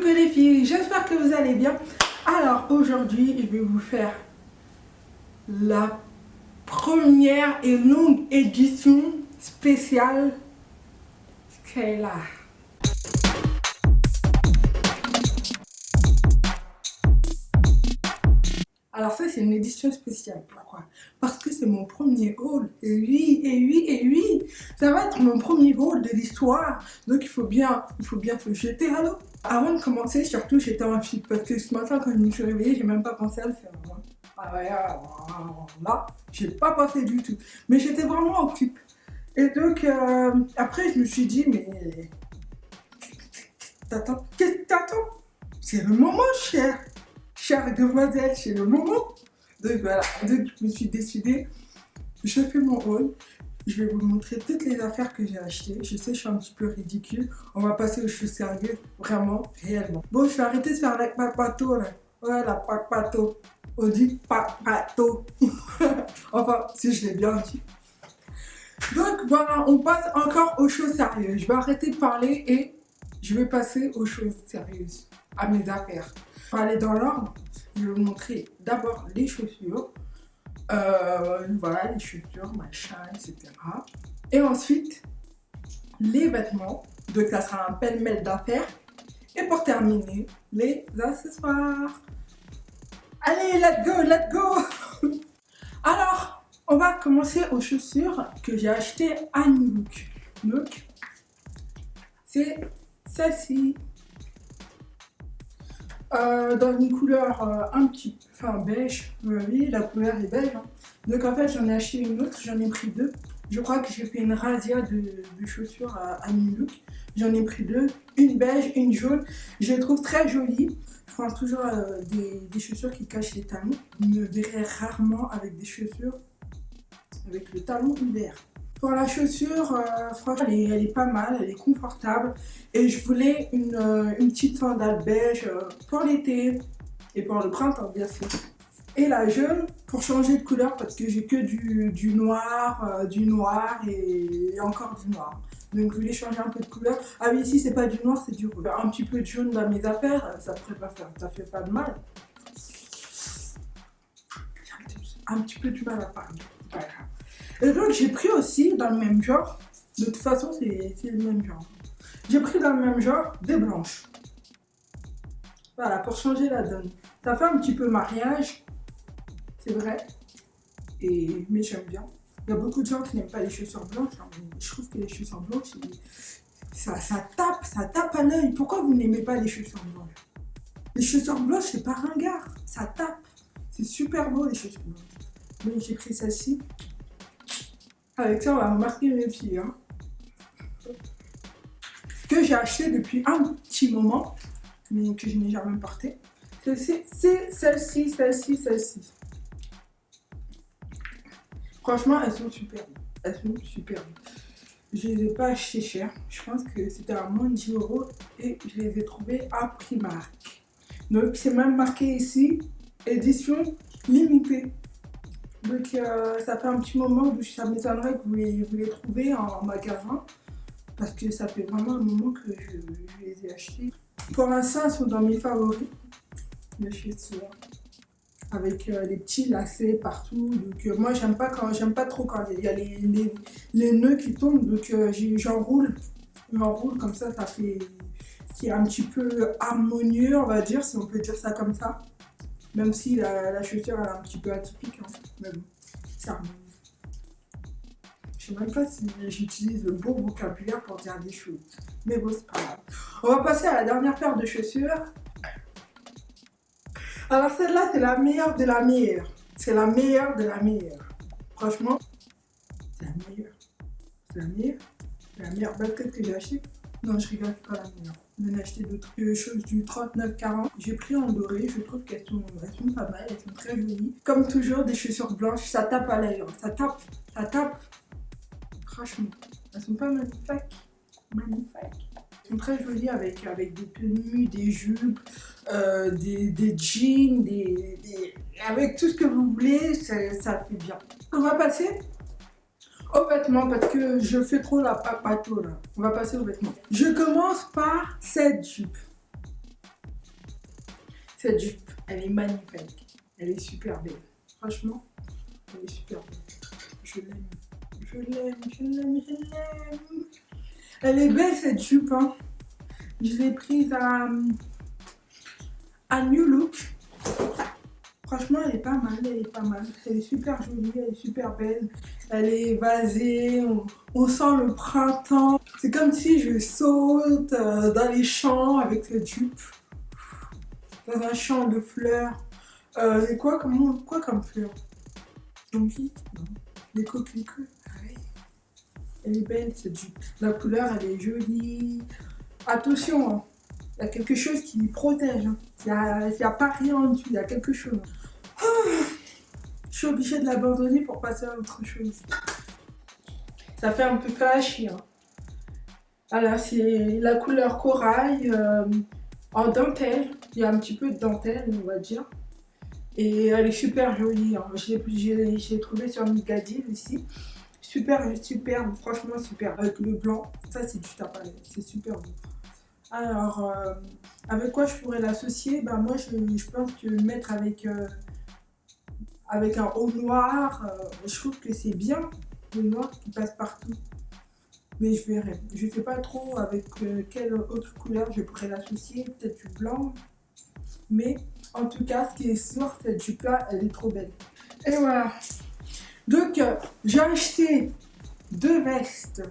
coucou les filles, j'espère que vous allez bien. Alors aujourd'hui, je vais vous faire la première et longue édition spéciale Kayla. Alors ça c'est une édition spéciale, pourquoi? Parce que c'est mon premier haul, et oui, ça va être mon premier haul de l'histoire, donc il faut bien se jeter à l'eau. Avant de commencer, surtout j'étais en flip, parce que ce matin quand je me suis réveillée, j'ai même pas pensé à le faire. Ah ouais, là, j'ai pas pensé du tout, mais j'étais vraiment en flip. Et donc après je me suis dit, mais t'attends, qu'est-ce que t'attends? C'est le moment, chère demoiselle, c'est le moment. Donc voilà, donc je me suis décidée, je fais mon haul, je vais vous montrer toutes les affaires que j'ai achetées. Je sais, je suis un petit peu ridicule, on va passer aux choses sérieuses, vraiment, réellement. Bon, je vais arrêter de faire la papato là. Ouais, la papato. On dit papato. Enfin, si je l'ai bien dit. Donc voilà, on passe encore aux choses sérieuses. Je vais arrêter de parler et je vais passer aux choses sérieuses, à mes affaires. Pour aller dans l'ordre, je vais vous montrer d'abord les chaussures. Voilà, les chaussures, machin, etc. Et ensuite, les vêtements. Donc ça sera un pêle-mêle d'affaires. Et pour terminer, les accessoires. Allez, let's go. Alors, on va commencer aux chaussures que j'ai achetées à New Look. Donc, c'est celle-ci. Dans une couleur un petit peu beige, oui, la couleur est beige. Hein. Donc en fait j'en ai acheté une autre, j'en ai pris deux. Je crois que j'ai fait une razzia de chaussures à New Look. J'en ai pris deux, une beige, une jaune. Je les trouve très jolies. Je pense toujours des chaussures qui cachent les talons. Vous me verrez rarement avec des chaussures avec le talon ouvert. Pour la chaussure, franchement, elle est pas mal, elle est confortable. Et je voulais une petite sandale beige pour l'été et pour le printemps, bien sûr. Et la jaune, pour changer de couleur, parce que j'ai que du noir et encore du noir. Donc je voulais changer un peu de couleur. Ah oui, ici, c'est pas du noir, c'est du rouge. Un petit peu de jaune dans mes affaires, ça ferait pas faire, ça fait pas de mal. Un petit peu du mal à parler. Voilà. Et donc j'ai pris aussi dans le même genre, de toute façon c'est le même genre. J'ai pris dans le même genre des blanches. Voilà, pour changer la donne. Ça fait un petit peu mariage, c'est vrai, mais j'aime bien. Il y a beaucoup de gens qui n'aiment pas les chaussures blanches, hein, mais je trouve que les chaussures blanches, ça tape à l'œil. Pourquoi vous n'aimez pas les chaussures blanches? Les chaussures blanches, c'est pas ringard, ça tape. C'est super beau les chaussures blanches. Donc j'ai pris celle-ci. Avec ça, on va remarquer mes filles. Hein. Que j'ai acheté depuis un petit moment, mais que je n'ai jamais porté. C'est celle-ci. Franchement, elles sont superbes. Elles sont superbes. Je ne les ai pas achetées cher. Je pense que c'était à moins de 10 € et je les ai trouvées à Primark. Donc, c'est même marqué ici, édition limitée. Donc ça fait un petit moment où ça m'étonnerait que vous les trouvez en magasin parce que ça fait vraiment un moment que je les ai achetés. Pour l'instant, elles sont dans mes favoris, les chaussures, avec les petits lacets partout. Donc moi, j'aime pas trop quand il y a les nœuds qui tombent. Donc j'enroule comme ça fait qui est un petit peu harmonieux, on va dire, si on peut dire ça comme ça. Même si la chaussure elle est un petit peu atypique, hein. Mais bon, c'est harmonieux. Je sais même pas si j'utilise le bon vocabulaire pour dire des choses. Mais bon, c'est pas grave. On va passer à la dernière paire de chaussures. Alors celle-là, c'est la meilleure de la meilleure. C'est la meilleure de la meilleure. Franchement, c'est la meilleure. C'est la meilleure. C'est la meilleure basket que j'ai achetée. Non, je rigole, pas la meilleure. J'en ai acheté d'autres choses du 39-40. J'ai pris en doré, je trouve qu'elles sont pas mal, elles sont très jolies. Comme toujours, des chaussures blanches, ça tape à l'œil, ça tape. Franchement, elles sont pas magnifiques. Elles sont très jolies avec des tenues, des jupes, des jeans, avec tout ce que vous voulez, ça fait bien. On va passer aux vêtements parce que je fais trop la papato là. On va passer aux vêtements. Je commence par cette jupe. Cette jupe, elle est magnifique. Elle est super belle. Franchement, elle est super belle. Je l'aime. Je l'aime, je l'aime, je l'aime. Elle est belle cette jupe. Hein. Je l'ai prise à New Look. Franchement, elle est pas mal, elle est pas mal. Elle est super jolie, elle est super belle. Elle est évasée, on sent le printemps. C'est comme si je saute dans les champs avec cette jupe. Dans un champ de fleurs. Et quoi comme fleurs? Donc, non. Les coquelicots. Ouais. Elle est belle cette jupe. La couleur, elle est jolie. Attention, hein. Il y a quelque chose qui protège. Hein. Il n'y a pas rien en dessous, il y a quelque chose. Je suis obligée de l'abandonner pour passer à autre chose. Ça fait un peu flashy. Hein. Voilà, c'est la couleur corail en dentelle. Il y a un petit peu de dentelle, on va dire. Et elle est super jolie. Hein. Je l'ai trouvée sur Migadi ici. Super, franchement super. Avec le blanc, ça c'est du tapalé. C'est super beau. Alors, avec quoi je pourrais l'associer? Ben, moi, je pense que le mettre avec un haut noir, je trouve que c'est bien, le noir qui passe partout. Mais je verrai. Je ne sais pas trop avec quelle autre couleur je pourrais l'associer, peut-être du blanc. Mais en tout cas, ce qui est sûr, cette jupe-là, elle est trop belle. Et voilà. Donc, j'ai acheté 2 vestes.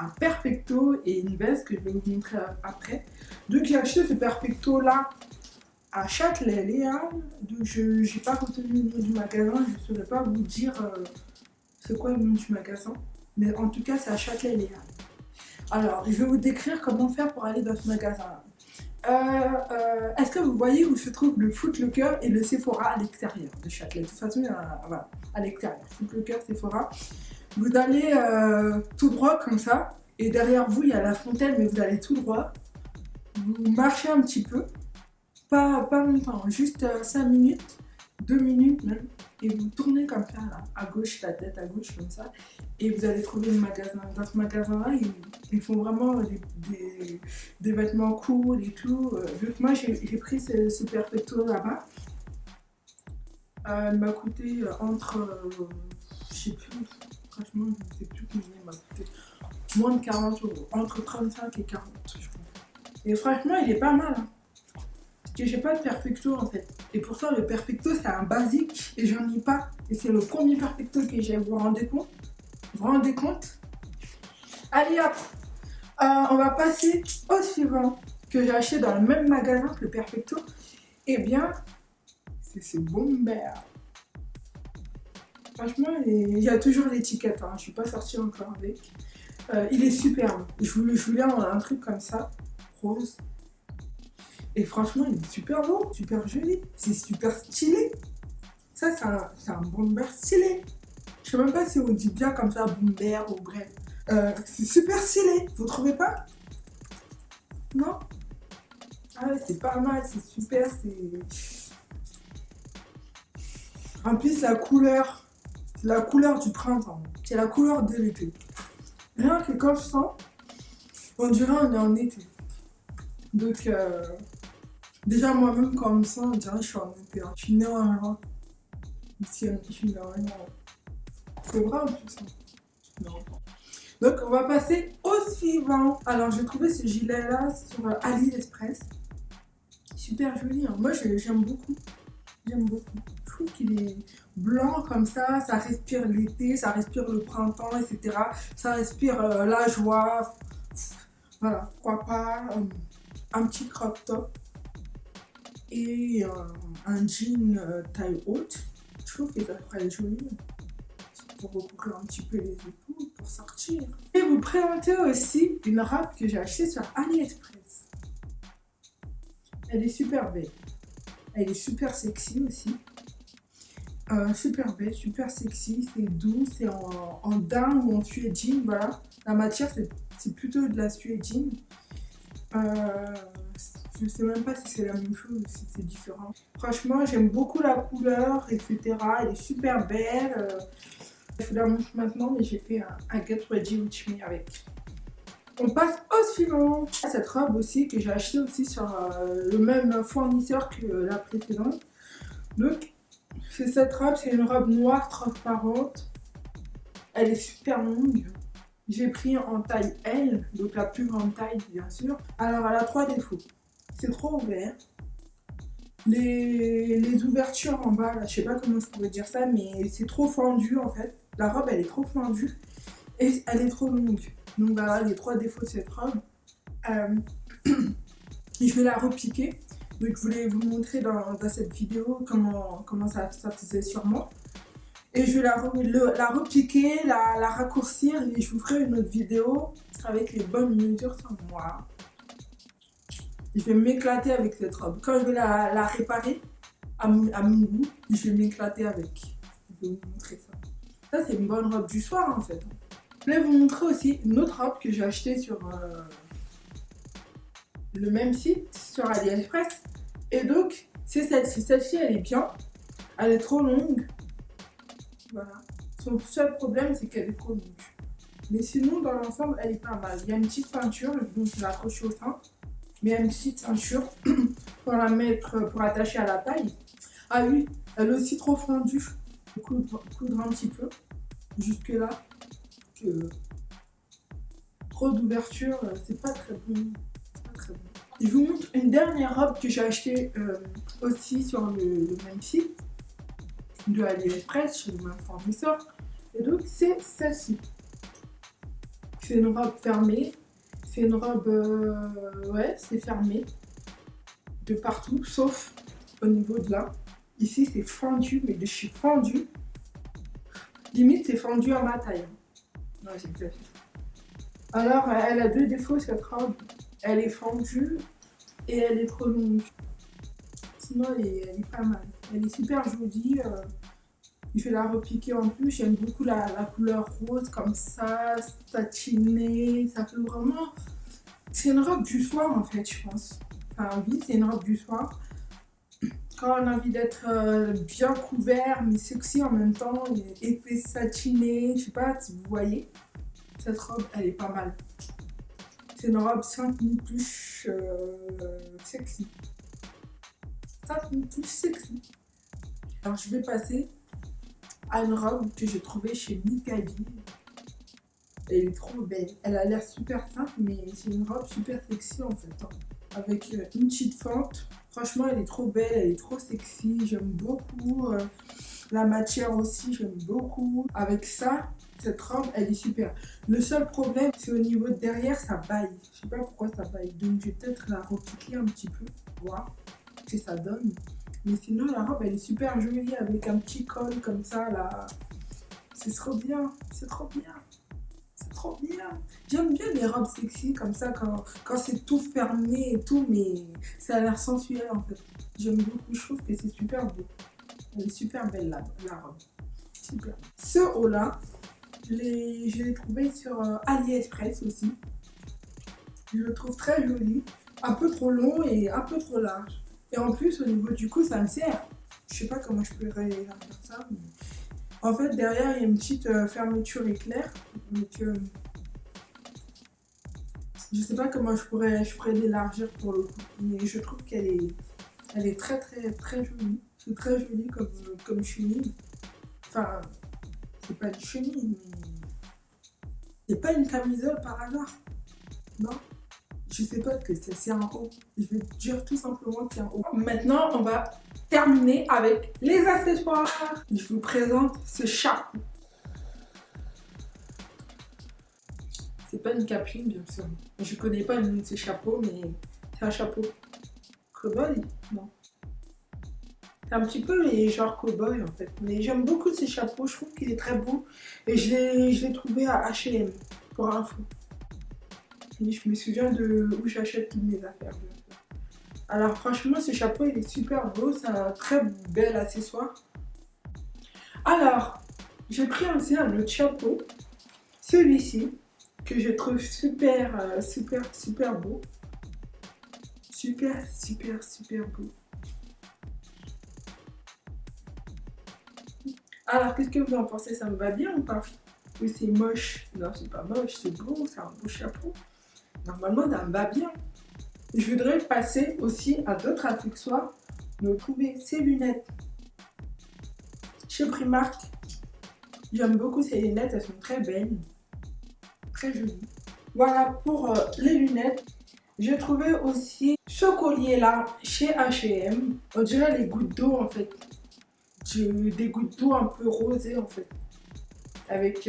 Un perfecto et une veste que je vais vous montrer après. Donc j'ai acheté ce perfecto là à Châtelet-Léal. Donc je n'ai pas retenu le nom du magasin, je ne saurais pas vous dire c'est quoi le nom du magasin. Mais en tout cas c'est à Châtelet-Léal. Alors je vais vous décrire comment faire pour aller dans ce magasin là. Est-ce que vous voyez où se trouve le Foot Locker et le Sephora à l'extérieur de Châtelet? De toute façon il y a voilà, à l'extérieur, Foot Locker, Sephora. Vous allez tout droit comme ça, et derrière vous il y a la fontaine, mais vous allez tout droit. Vous marchez un petit peu, pas longtemps, juste 5 minutes, 2 minutes même, et vous tournez comme ça, là, à gauche, la tête à gauche comme ça, et vous allez trouver le magasin. Dans ce magasin-là, ils font vraiment des vêtements cool et tout. Donc moi j'ai pris ce perfecto là-bas. Elle m'a coûté entre, je sais plus. Franchement, je ne sais plus combien il m'a coûté. Moins de 40 €. Entre 35 et 40, je crois. Et franchement, il est pas mal. Hein. Parce que j'ai pas de perfecto en fait. Et pourtant, le perfecto, c'est un basique et j'en ai pas. Et c'est le premier perfecto que j'ai. Vous vous rendez compte? Vous vous rendez compte? Allez hop, on va passer au suivant que j'ai acheté dans le même magasin que le perfecto. Eh bien, c'est ce bomber. Franchement, il y a toujours l'étiquette, hein. Je ne suis pas sortie encore avec. Il est superbe. Je voulais un truc comme ça, rose. Et franchement, il est super beau, super joli. C'est super stylé. Ça, c'est un bomber stylé. Je sais même pas si on dit bien comme ça, bomber ou bref. C'est super stylé. Vous trouvez pas? Non? Ah ouais, c'est pas mal, c'est super. En plus, la couleur. C'est la couleur du printemps, c'est la couleur de l'été. Rien que quand je sens, on dirait on est en été. Donc, déjà moi-même quand on me sent, on dirait que je suis en été. Hein. Je suis née en juin. Ici, je suis née en juin. C'est vrai en plus. Hein. Non. Donc, on va passer au suivant. Alors, j'ai trouvé ce gilet-là sur AliExpress. Super joli. Hein. Moi, j'aime beaucoup. J'aime beaucoup. Je trouve qu'il est blanc comme ça respire l'été, ça respire le printemps, etc. Ça respire la joie. Voilà, pourquoi pas un petit crop top et un jean taille haute. Je trouve que ça pourrait être joli pour recouvrir un petit peu les épaules, pour sortir. Et vous présenter aussi une robe que j'ai achetée sur AliExpress. Elle est super belle. Elle est super sexy aussi. Super belle, super sexy, c'est doux, c'est en daim ou en suédine, voilà. La matière, c'est plutôt de la suédine. Je sais même pas si c'est la même chose ou si c'est différent. Franchement, j'aime beaucoup la couleur, etc. Elle est super belle. Je vous la montre maintenant, mais j'ai fait un get ready with me avec. On passe au suivant. Cette robe aussi que j'ai acheté aussi sur le même fournisseur que la précédente. Donc c'est cette robe, c'est une robe noire transparente. Elle est super longue. J'ai pris en taille L, donc la plus grande taille bien sûr. Alors elle a 3 défauts. C'est trop ouvert. Les ouvertures en bas, là, je sais pas comment je pourrais dire ça, mais c'est trop fendu en fait. La robe elle est trop fendue et elle est trop longue. Donc voilà les 3 défauts de cette robe. Je vais la repiquer. Donc je voulais vous montrer dans cette vidéo comment ça faisait sur moi. Et je vais la repiquer, la raccourcir et je vous ferai une autre vidéo avec les bonnes mesures sur moi. Je vais m'éclater avec cette robe. Quand je vais la réparer à mon goût, je vais m'éclater avec. Je vais vous montrer ça. Ça c'est une bonne robe du soir en fait. Je vais vous montrer aussi une autre robe que j'ai achetée sur le même site, sur AliExpress. Et donc c'est celle-ci. Celle-ci elle est bien. Elle est trop longue. Voilà. Son seul problème, c'est qu'elle est trop longue. Mais sinon, dans l'ensemble, elle est pas mal. Il y a une petite peinture, donc je l'ai accrochée au sein. Mais il y a une petite ceinture pour la mettre, pour attacher à la taille. Ah oui, elle est aussi trop fendue. Coudre un petit peu. Jusque là. Que trop d'ouverture, c'est pas très bon. C'est pas très bon. Je vous montre une dernière robe que j'ai achetée aussi sur le même site de AliExpress chez le même fournisseur. Et donc c'est celle-ci. C'est une robe fermée. C'est une robe ouais, c'est fermé de partout sauf au niveau de là. Ici c'est fendu, mais de chez fendu. Limite c'est fendu à ma taille. Non, j'exagère. Alors elle a 2 défauts cette robe. Elle est fendue et elle est trop longue. Sinon elle est pas mal. Elle est super jolie. Je vais la repiquer en plus. J'aime beaucoup la couleur rose comme ça, satinée. Ça fait vraiment... C'est une robe du soir en fait, je pense. Enfin oui, c'est une robe du soir. Quand on a envie d'être bien couvert, mais sexy en même temps, et effet satiné. Je sais pas si vous voyez. Cette robe, elle est pas mal. C'est une robe 5 touches sexy. 5 touches sexy. Alors je vais passer à une robe que j'ai trouvée chez Mikadi. Elle est trop belle. Elle a l'air super simple, mais c'est une robe super sexy en fait. Hein. Avec une petite fente. Franchement, elle est trop belle, elle est trop sexy. J'aime beaucoup. La matière aussi, j'aime beaucoup. Avec ça, cette robe, elle est super. Le seul problème, c'est au niveau de derrière, ça baille. Je sais pas pourquoi ça baille. Donc, je vais peut-être la repiquer un petit peu. Voir ce que ça donne. Mais sinon, la robe, elle est super jolie avec un petit col comme ça, là. C'est trop bien. C'est trop bien. C'est trop bien. J'aime bien les robes sexy comme ça, quand c'est tout fermé et tout, mais ça a l'air sensuel en fait. J'aime beaucoup. Je trouve que c'est super beau. Elle est super belle, la robe. Super. Ce haut-là, je l'ai trouvé sur AliExpress aussi. Je le trouve très joli. Un peu trop long et un peu trop large. Et en plus, au niveau du cou, ça me sert. Je sais pas comment je pourrais élargir ça. Mais... En fait, derrière, il y a une petite fermeture éclair. Donc, je sais pas comment je pourrais l'élargir pour le coup. Mais je trouve qu'elle est très très très jolie. C'est très joli comme chenille. Enfin, c'est pas une chenille, mais c'est pas une camisole par hasard. Non, je sais pas que c'est un haut. Je vais dire tout simplement que c'est un haut. Maintenant, on va terminer avec les accessoires. Je vous présente ce chapeau. C'est pas une capeline, bien sûr. Je connais pas le nom de ce chapeau, mais c'est un chapeau. Cowboy? Non. C'est un petit peu les genres cow-boy en fait. Mais j'aime beaucoup ces chapeaux, je trouve qu'il est très beau. Et je l'ai trouvé à H&M, pour info. Et je me souviens de où j'achète toutes mes affaires. Alors franchement, ce chapeau, il est super beau. C'est un très bel accessoire. Alors, j'ai pris aussi un autre chapeau. Celui-ci, que je trouve super, super beau. Super beau. Alors, qu'est-ce que vous en pensez? Ça me va bien ou pas? Ou c'est moche? Non, c'est pas moche, c'est beau, c'est un beau chapeau. Normalement, ça me va bien. Je voudrais passer aussi à d'autres accessoires. De trouver ces lunettes chez Primark. J'aime beaucoup ces lunettes, elles sont très belles, très jolies. Voilà pour les lunettes. J'ai trouvé aussi ce collier là chez H&M. On dirait les gouttes d'eau en fait. Des gouttes d'eau un peu rosées en fait. Avec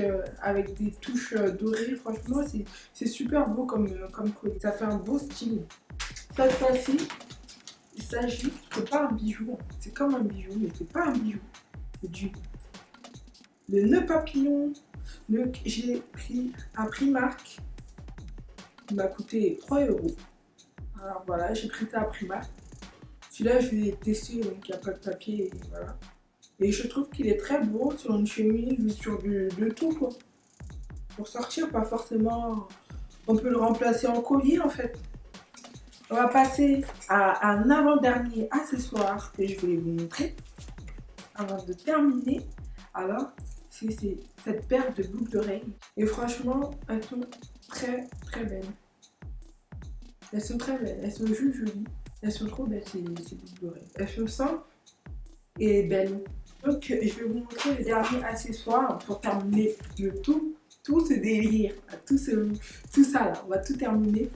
des touches dorées. Franchement, c'est super beau comme collier. Ça fait un beau style. Cette fois-ci, il s'agit, c'est pas un bijou. C'est comme un bijou, mais c'est pas un bijou. C'est le nœud papillon. J'ai pris à Primark. Il m'a coûté 3 €. Alors voilà, j'ai pris ça à Primark. Celui-là, je l'ai testé, donc il n'y a pas de papier. Et voilà. Et je trouve qu'il est très beau sur une chemise, sur de tout quoi. Pour sortir, pas forcément. On peut le remplacer en collier en fait. On va passer à un avant-dernier accessoire que je vais vous montrer avant de terminer. Alors, c'est cette paire de boucles d'oreilles. Et franchement, elles sont très très belles. Elles sont très belles, elles sont juste jolies. Elles sont trop belles ces boucles d'oreilles. Elles sont simples et belles. Donc, je vais vous montrer le dernier accessoire pour terminer tout ce délire, tout ça là. On va tout terminer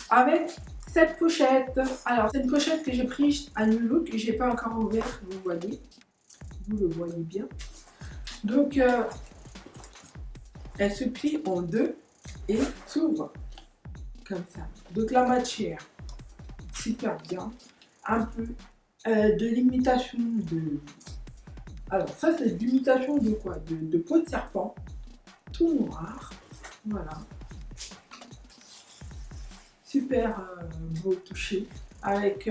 avec cette pochette. Alors, c'est une pochette que j'ai prise à New Look, que j'ai pas encore ouverte, vous voyez. Vous le voyez bien. Donc, elle se plie en deux et s'ouvre comme ça. Donc, la matière, super bien. Un peu de l'imitation de... Alors, ça, c'est de l'imitation de quoi? De peau de serpent, tout noir. Voilà. Super beau toucher avec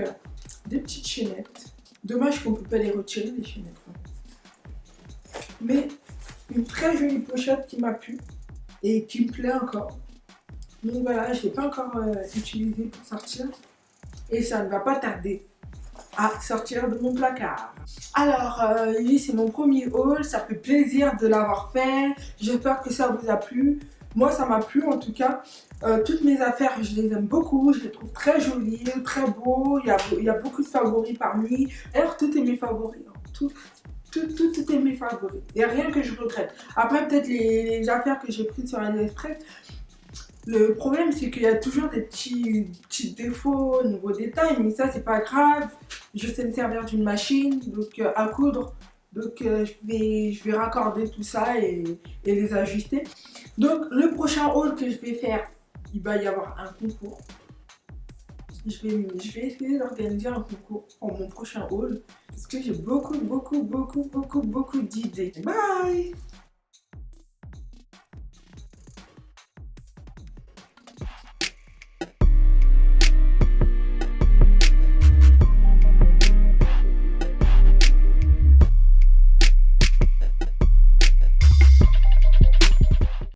des petites chaînettes. Dommage qu'on ne peut pas les retirer, les chaînettes. Mais une très jolie pochette qui m'a plu et qui me plaît encore. Donc voilà, je ne l'ai pas encore utilisé pour sortir. Et ça ne va pas tarder à sortir de mon placard. Alors, oui, c'est mon premier haul. Ça fait plaisir de l'avoir fait. J'espère que ça vous a plu. Moi, ça m'a plu en tout cas. Toutes mes affaires, je les aime beaucoup. Je les trouve très jolies, très beaux. Il y a beaucoup de favoris parmi. D'ailleurs, tout est mes favoris. Hein. Tout est mes favoris. Il n'y a rien que je regrette. Après, peut-être les affaires que j'ai prises sur AliExpress. Le problème, c'est qu'il y a toujours des petits défauts au niveau des tailles, mais ça, c'est pas grave. Je sais me servir d'une machine donc, à coudre. Donc, je vais raccorder tout ça et les ajuster. Donc, le prochain haul que je vais faire, il va y avoir un concours. Je vais essayer d'organiser un concours pour mon prochain haul. Parce que j'ai beaucoup d'idées. Bye!